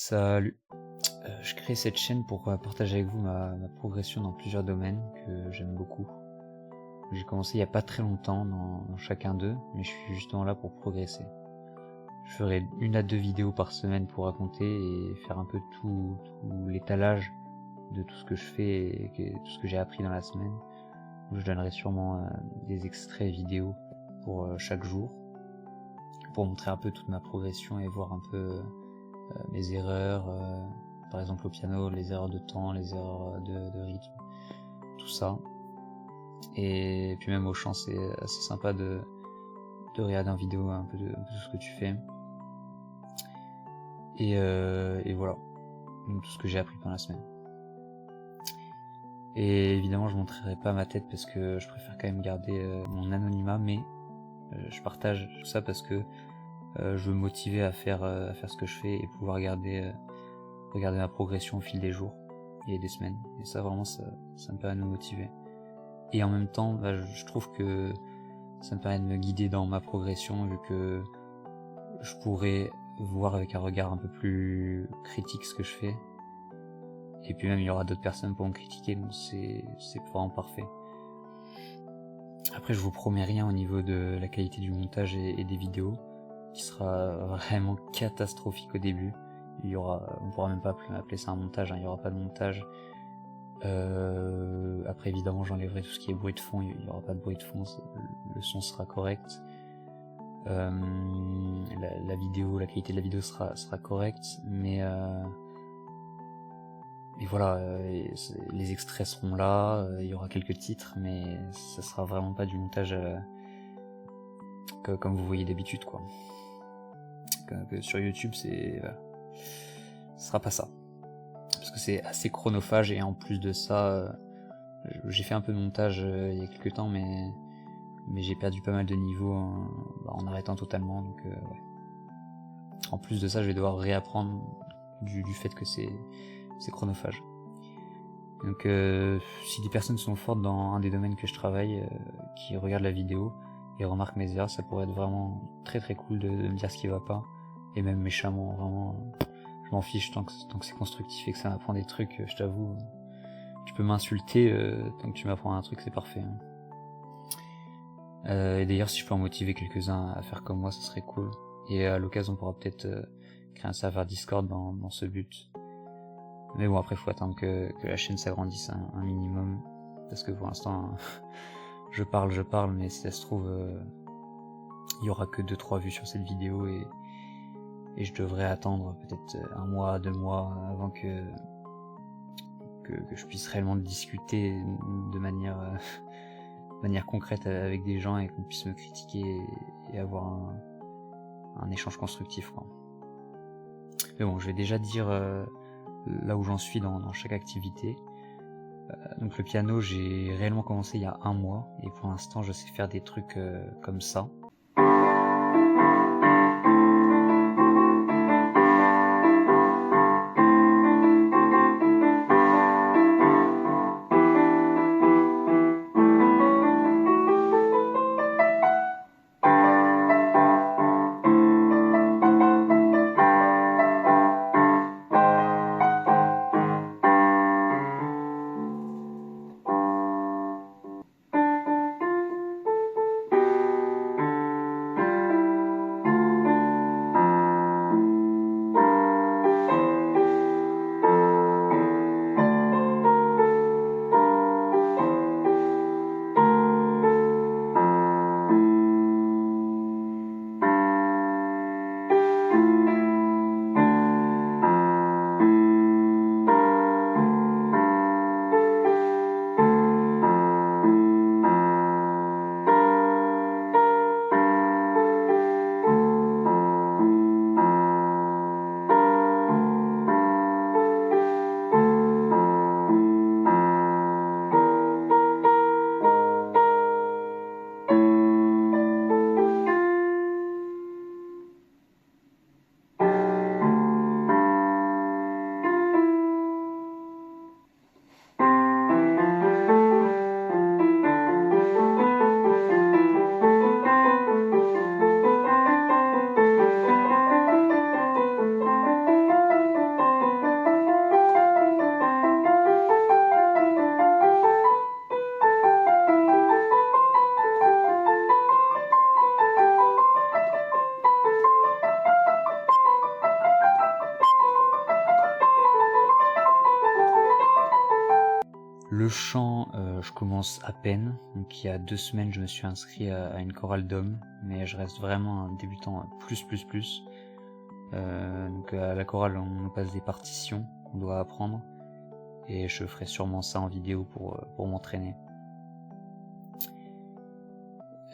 Salut. Je crée cette chaîne pour partager avec vous ma progression dans plusieurs domaines que j'aime beaucoup. J'ai commencé il y a pas très longtemps dans chacun d'eux, mais je suis justement là pour progresser. Je ferai 1 à 2 vidéos par semaine pour raconter et faire un peu tout l'étalage de tout ce que je fais et tout ce que j'ai appris dans la semaine. Je donnerai sûrement des extraits vidéo pour chaque jour, pour montrer un peu toute ma progression et voir un peu mes erreurs, par exemple au piano, les erreurs de temps, les erreurs de rythme, tout ça. Et puis même au chant, c'est assez sympa de regarder en vidéo un peu de tout ce que tu fais. Et voilà, donc tout ce que j'ai appris pendant la semaine. Et évidemment, je montrerai pas ma tête parce que je préfère quand même garder mon anonymat, mais je partage tout ça parce que je veux me motiver à faire ce que je fais et pouvoir regarder ma progression au fil des jours et des semaines. Et ça, vraiment, ça me permet de me motiver. Et en même temps, je trouve que ça me permet de me guider dans ma progression, vu que je pourrais voir avec un regard un peu plus critique ce que je fais. Et puis même, il y aura d'autres personnes pour me critiquer, donc c'est vraiment parfait. Après, je vous promets rien au niveau de la qualité du montage et des vidéos, qui sera vraiment catastrophique au début. On pourra même pas appeler ça un montage, il y aura pas de montage. Après, évidemment, j'enlèverai tout ce qui est bruit de fond, il y aura pas de bruit de fond, le son sera correct. La vidéo, la qualité de la vidéo sera correcte, mais voilà, les extraits seront là, il y aura quelques titres, mais ça sera vraiment pas du montage comme vous voyez d'habitude, quoi. Que sur YouTube, ce sera pas ça, parce que c'est assez chronophage, et en plus de ça, j'ai fait un peu de montage il y a quelques temps, mais j'ai perdu pas mal de niveaux en arrêtant totalement, donc ouais. En plus de ça, je vais devoir réapprendre du fait que c'est chronophage. Donc si des personnes sont fortes dans un des domaines que je travaille, qui regardent la vidéo et remarquent mes erreurs, ça pourrait être vraiment très très cool de me dire ce qui va pas, et même méchamment, vraiment, je m'en fiche tant que c'est constructif et que ça m'apprend des trucs, je t'avoue. Tu peux m'insulter, tant que tu m'apprends un truc, c'est parfait. Et d'ailleurs, si je peux en motiver quelques-uns à faire comme moi, ça serait cool. Et à l'occasion, on pourra peut-être créer un serveur Discord dans ce but. Mais bon, après, faut attendre que la chaîne s'agrandisse un minimum, parce que pour l'instant, je parle, mais si ça se trouve, il y aura que 2-3 vues sur cette vidéo, et je devrais attendre peut-être 1 mois, 2 mois avant que je puisse réellement discuter de manière concrète avec des gens, et qu'on puisse me critiquer et avoir un échange constructif, quoi. Mais bon, je vais déjà dire là où j'en suis dans chaque activité. Donc le piano, j'ai réellement commencé il y a 1 mois, et pour l'instant je sais faire des trucs comme ça. Le chant, je commence à peine. Donc il y a 2 semaines, je me suis inscrit à une chorale d'hommes, mais je reste vraiment un débutant plus. Donc à la chorale, on nous passe des partitions qu'on doit apprendre, et je ferai sûrement ça en vidéo pour m'entraîner.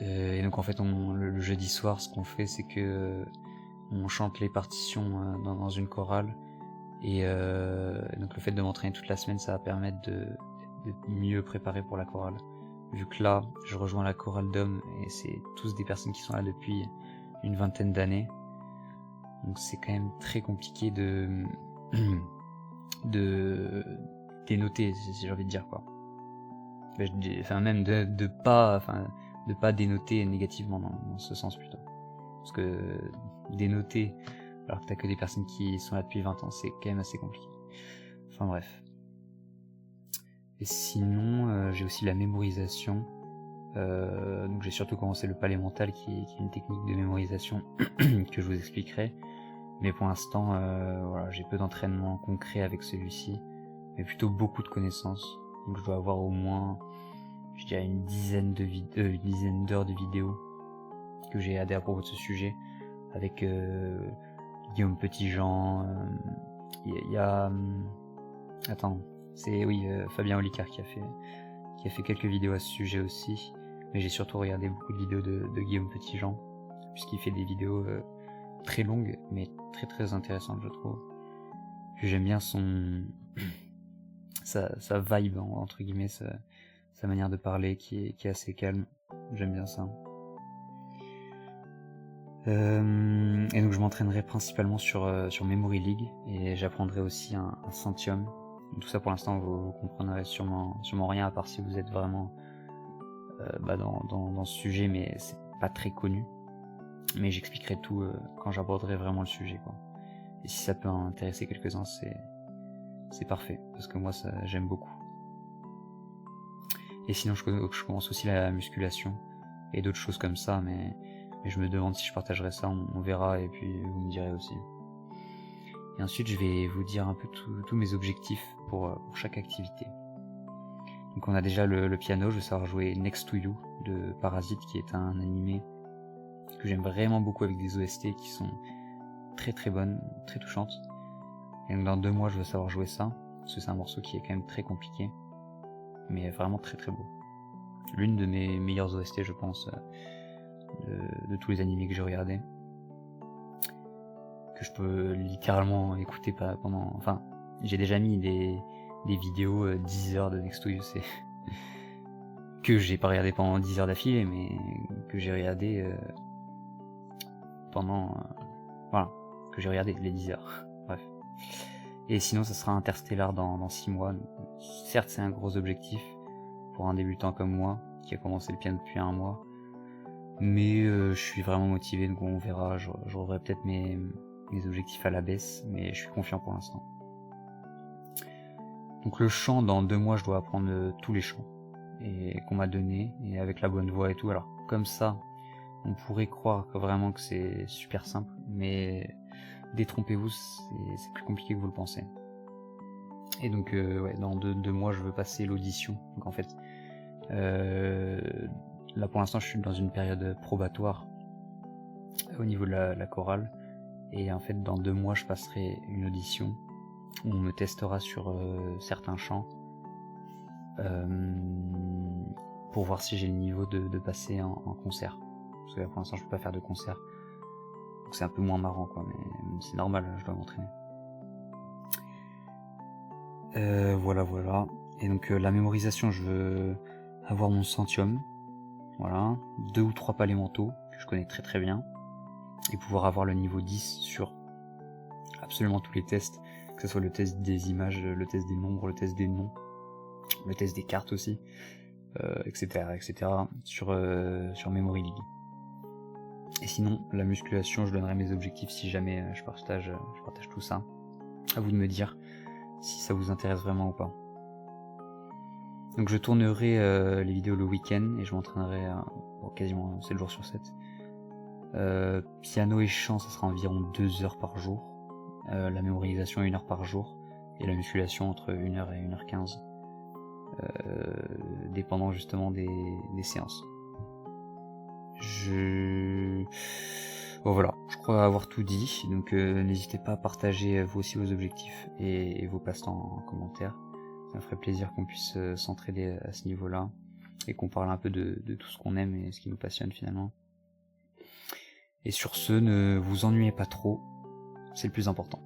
Et donc en fait, le jeudi soir, ce qu'on fait, c'est que on chante les partitions dans une chorale, et donc le fait de m'entraîner toute la semaine, ça va permettre de mieux préparer pour la chorale. Vu que là, je rejoins la chorale d'hommes, et c'est tous des personnes qui sont là depuis une vingtaine d'années, donc c'est quand même très compliqué de dénoter, si j'ai envie de dire, quoi. Enfin même de pas dénoter négativement dans ce sens plutôt. Parce que dénoter alors que t'as que des personnes qui sont là depuis 20 ans, c'est quand même assez compliqué. Enfin bref. Et sinon, j'ai aussi la mémorisation. Donc j'ai surtout commencé le palais mental, qui est une technique de mémorisation que je vous expliquerai. Mais pour l'instant, voilà, j'ai peu d'entraînement concret avec celui-ci, mais plutôt beaucoup de connaissances. Donc je dois avoir au moins, je dirais, une dizaine d'heures de vidéos que j'ai aidé à propos de ce sujet, avec Guillaume Petitjean, il y a attends, c'est Fabien Olicard qui a fait quelques vidéos à ce sujet aussi, mais j'ai surtout regardé beaucoup de vidéos de Guillaume Petitjean, puisqu'il fait des vidéos très longues, mais très intéressantes, je trouve. Puis j'aime bien sa vibe, entre guillemets, sa manière de parler qui est assez calme. J'aime bien ça. Et donc je m'entraînerai principalement sur Memory League, et j'apprendrai aussi un Centium. Donc tout ça, pour l'instant, vous comprendrez sûrement rien, à part si vous êtes vraiment dans ce sujet, mais c'est pas très connu. Mais j'expliquerai tout quand j'aborderai vraiment le sujet, quoi. Et si ça peut intéresser quelques-uns, c'est parfait, parce que moi j'aime beaucoup. Et sinon je commence aussi la musculation et d'autres choses comme ça, mais je me demande si je partagerai ça, on verra, et puis vous me direz aussi. Et ensuite je vais vous dire un peu tous mes objectifs pour chaque activité. Donc on a déjà le piano, je vais savoir jouer Next to You de Parasite, qui est un animé que j'aime vraiment beaucoup, avec des OST qui sont très bonnes, très touchantes. Et donc dans 2 mois je veux savoir jouer ça, parce que c'est un morceau qui est quand même très compliqué, mais vraiment très beau. L'une de mes meilleures OST, je pense, de tous les animés que j'ai regardés, que je peux littéralement écouter pendant... Enfin, j'ai déjà mis des vidéos 10 heures de Next to You, c'est que j'ai pas regardé pendant 10 heures d'affilée, mais que j'ai regardé pendant... voilà, que j'ai regardé les 10 heures. Bref. Et sinon, ça sera Interstellar dans 6 mois. Donc, certes, c'est un gros objectif pour un débutant comme moi, qui a commencé le piano depuis 1 mois. Mais je suis vraiment motivé, donc on verra. Je reverrai peut-être mes objectifs à la baisse, mais je suis confiant pour l'instant. Donc le chant, dans 2 mois, je dois apprendre tous les chants et qu'on m'a donné, et avec la bonne voix et tout. Alors comme ça, on pourrait croire vraiment que c'est super simple, mais détrompez-vous, c'est plus compliqué que vous le pensez. Et donc dans 2 mois, je veux passer l'audition. Donc en fait, là pour l'instant, je suis dans une période probatoire au niveau de la chorale, et en fait dans 2 mois, je passerai une audition où on me testera sur certains chants pour voir si j'ai le niveau de passer en concert. Parce que là pour l'instant, je peux pas faire de concert, donc c'est un peu moins marrant, quoi, mais c'est normal, je dois m'entraîner. Voilà. Et donc la mémorisation, je veux avoir mon Centium, voilà, 2 ou 3 palais mentaux que je connais très bien, et pouvoir avoir le niveau 10 sur absolument tous les tests, que ce soit le test des images, le test des nombres, le test des noms, le test des cartes aussi, etc. sur Memory League. Et sinon, la musculation, je donnerai mes objectifs si jamais je partage tout ça. À vous de me dire si ça vous intéresse vraiment ou pas. Donc je tournerai les vidéos le week-end, et je m'entraînerai quasiment 7 jours sur 7. Piano et chant, ça sera environ 2 heures par jour. La mémorisation 1 heure par jour, et la musculation entre 1 heure et 1h15 dépendant justement des séances. Bon voilà, je crois avoir tout dit, donc n'hésitez pas à partager vous aussi vos objectifs et vos passe-temps en commentaire. Ça me ferait plaisir qu'on puisse s'entraider à ce niveau-là et qu'on parle un peu de tout ce qu'on aime et ce qui nous passionne finalement. Et sur ce, ne vous ennuyez pas trop, c'est le plus important.